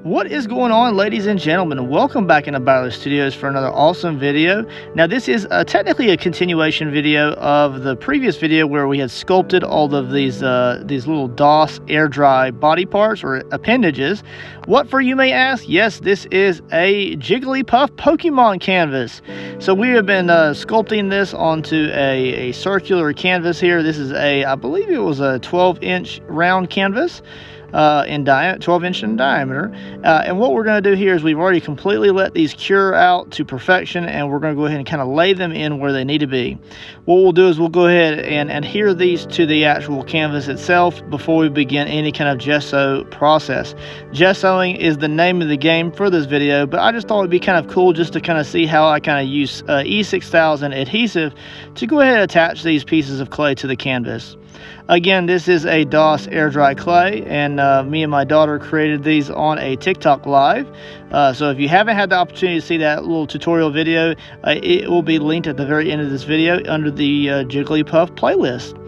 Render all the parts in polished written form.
What is going on, ladies and gentlemen? Welcome back into Byerly Studios for another awesome video. Now this is technically a continuation video of the previous video where we had sculpted all of these little DOS air dry body parts or appendages. What for, you may ask? Yes, this is a Jigglypuff Pokemon canvas. So we have been sculpting this onto a circular canvas here. This is I believe it was a 12-inch round canvas. 12-inch in diameter, and what we're going to do here is we've already completely let these cure out to perfection, and we're going to go ahead and kind of lay them in where they need to be. What we'll do is we'll go ahead and adhere these to the actual canvas itself before we begin any kind of gesso process. Gessoing is the name of the game for this video, but I just thought it'd be kind of cool just to kind of see how I kind of use E6000 adhesive to go ahead and attach these pieces of clay to the canvas. Again, this is a DOS Airdry Clay, and me and my daughter created these on a TikTok live. So if you haven't had the opportunity to see that little tutorial video, it will be linked at the very end of this video under the Jigglypuff playlist.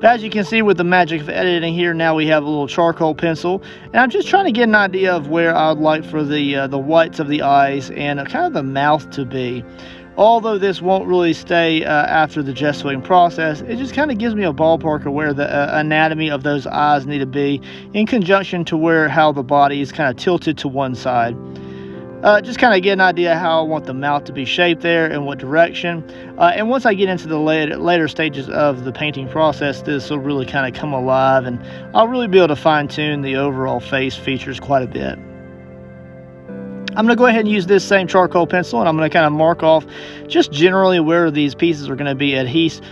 But as you can see with the magic of editing here, now we have a little charcoal pencil, and I'm just trying to get an idea of where I would like for the whites of the eyes and kind of the mouth to be. Although this won't really stay after the gessoing process, it just kind of gives me a ballpark of where the anatomy of those eyes need to be in conjunction to how the body is kind of tilted to one side. Just kind of get an idea how I want the mouth to be shaped there and what direction. And once I get into the later stages of the painting process, this will really kind of come alive, and I'll really be able to fine-tune the overall face features quite a bit. I'm going to go ahead and use this same charcoal pencil, and I'm going to kind of mark off just generally where these pieces are going to be adhesed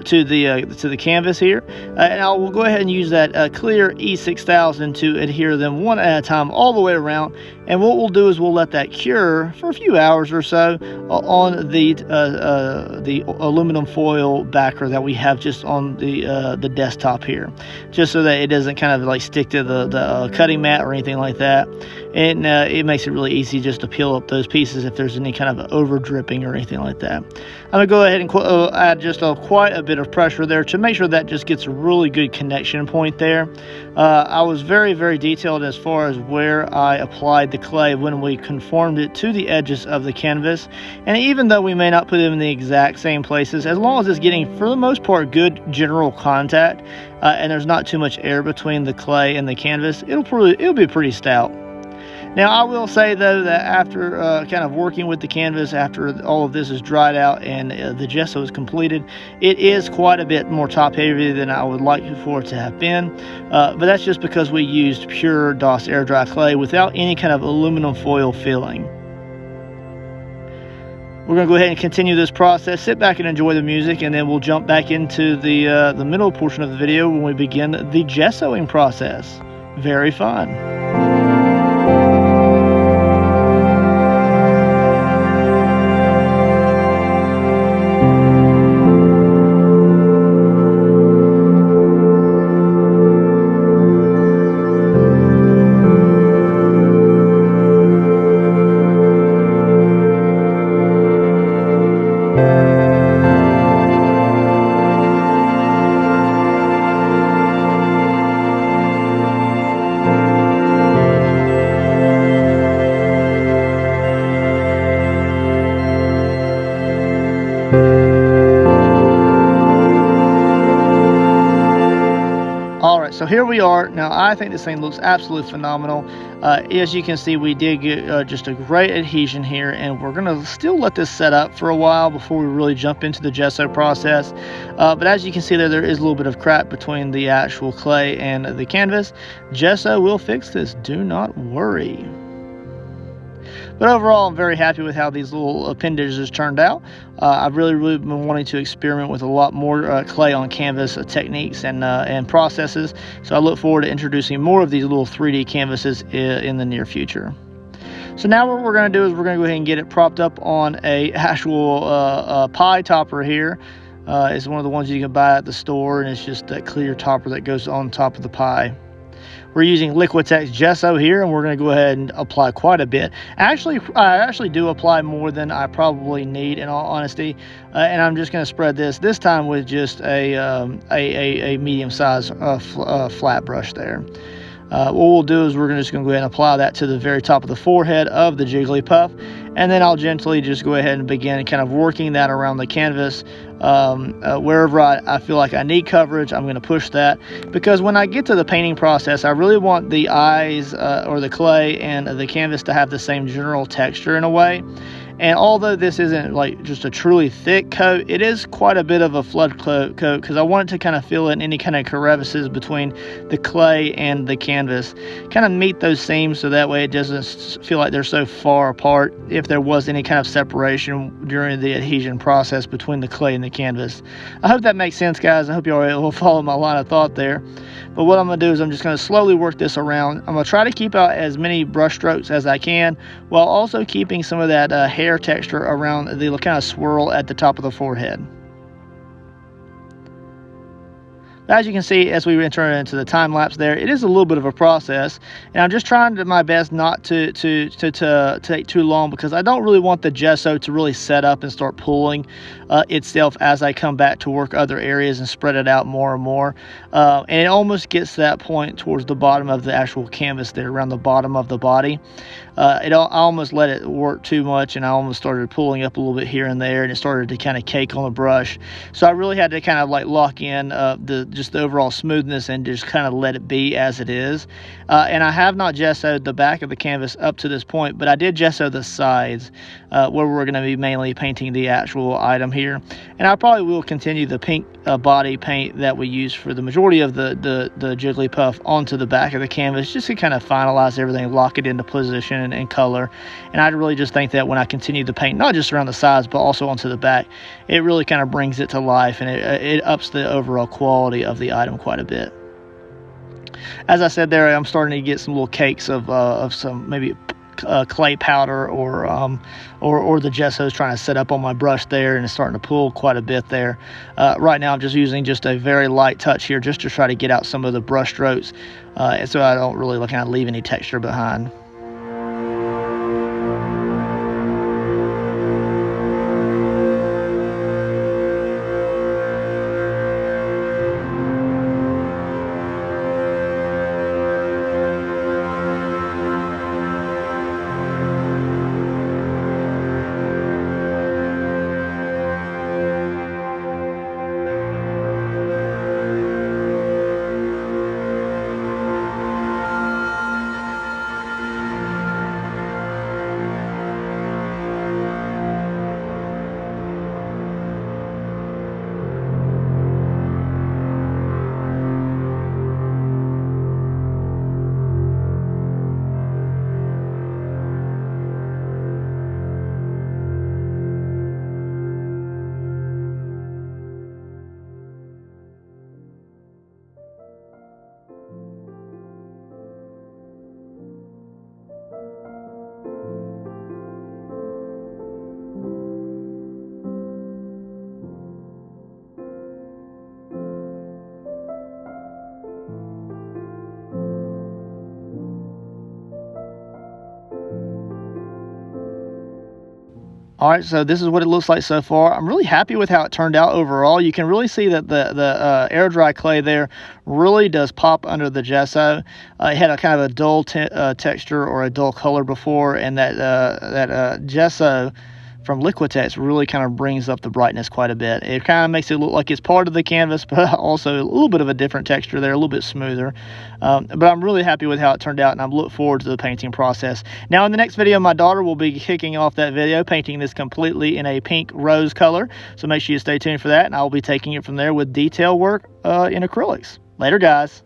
to the canvas here, and I will go ahead and use that clear E6000 to adhere them one at a time all the way around. And what we'll do is we'll let that cure for a few hours or so on the aluminum foil backer that we have just on the desktop here, just so that it doesn't kind of like stick to the cutting mat or anything like that. And it makes it really easy just to peel up those pieces if there's any kind of over dripping or anything like that. I'm going to go ahead and add just quite a bit of pressure there to make sure that just gets a really good connection point there. I was very, very detailed as far as where I applied the clay when we conformed it to the edges of the canvas. And even though we may not put them in the exact same places, as long as it's getting, for the most part, good general contact, and there's not too much air between the clay and the canvas, it'll be pretty stout. Now, I will say, though, that after kind of working with the canvas, after all of this is dried out and the gesso is completed, it is quite a bit more top-heavy than I would like for it to have been. But that's just because we used pure DOS air dry clay without any kind of aluminum foil filling. We're going to go ahead and continue this process, sit back and enjoy the music, and then we'll jump back into the middle portion of the video when we begin the gessoing process. Very fun. Alright, so here we are. Now, I think this thing looks absolutely phenomenal. As you can see, we did get just a great adhesion here, and we're going to still let this set up for a while before we really jump into the gesso process. But as you can see there is a little bit of crack between the actual clay and the canvas. Gesso will fix this, do not worry. But overall, I'm very happy with how these little appendages turned out. I've really been wanting to experiment with a lot more clay on canvas techniques and processes. So I look forward to introducing more of these little 3D canvases in the near future. So now what we're going to do is we're going to go ahead and get it propped up on a actual pie topper here. It's one of the ones you can buy at the store, and it's just that clear topper that goes on top of the pie. We're using Liquitex gesso here, and we're going to go ahead and apply quite a bit. I actually do apply more than I probably need, in all honesty, and I'm just going to spread this time with just a medium-sized flat brush there. What we'll do is we're just going to go ahead and apply that to the very top of the forehead of the Jigglypuff, and then I'll gently just go ahead and begin kind of working that around the canvas. Wherever I feel like I need coverage, I'm going to push that, because when I get to the painting process, I really want the eyes or the clay and the canvas to have the same general texture in a way. And although this isn't like just a truly thick coat, it is quite a bit of a flood coat, because I want it to kind of fill in any kind of crevices between the clay and the canvas, kind of meet those seams, so that way it doesn't feel like they're so far apart if there was any kind of separation during the adhesion process between the clay and the canvas. I hope that makes sense, guys. I hope you all will follow my line of thought there. But what I'm going to do is I'm just going to slowly work this around. I'm going to try to keep out as many brush strokes as I can, while also keeping some of that hair texture around the kind of swirl at the top of the forehead. As you can see, as we enter into the time lapse there, it is a little bit of a process, and I'm just trying my best not to take too long, because I don't really want the gesso to really set up and start pulling itself as I come back to work other areas and spread it out more and more. And it almost gets to that point towards the bottom of the actual canvas there, around the bottom of the body. I almost let it work too much, and I almost started pulling up a little bit here and there, and it started to kind of cake on the brush. So I really had to kind of like lock in just the overall smoothness and just kind of let it be as it is. And I have not gessoed the back of the canvas up to this point, but I did gesso the sides where we're going to be mainly painting the actual item here. And I probably will continue the pink body paint that we use for the majority of the Jigglypuff onto the back of the canvas, just to kind of finalize everything, lock it into position and color. And I really just think that when I continue the paint, not just around the sides but also onto the back, it really kind of brings it to life, and it ups the overall quality of the item quite a bit. As I said there, I'm starting to get some little cakes of some maybe clay powder or the gesso is trying to set up on my brush there, and it's starting to pull quite a bit there. Right now I'm just using just a very light touch here, just to try to get out some of the brush strokes, so I don't really kind of leave any texture behind. All right, so this is what it looks like so far. I'm really happy with how it turned out overall. You can really see that the Airdry Clay there really does pop under the gesso. It had a kind of a dull texture or a dull color before, and that gesso from Liquitex really kind of brings up the brightness quite a bit. It kind of makes it look like it's part of the canvas, but also a little bit of a different texture there, a little bit smoother. But I'm really happy with how it turned out, and I'm looking forward to the painting process. Now in the next video, my daughter will be kicking off that video, painting this completely in a pink rose color. So make sure you stay tuned for that, and I'll be taking it from there with detail work in acrylics. Later, guys.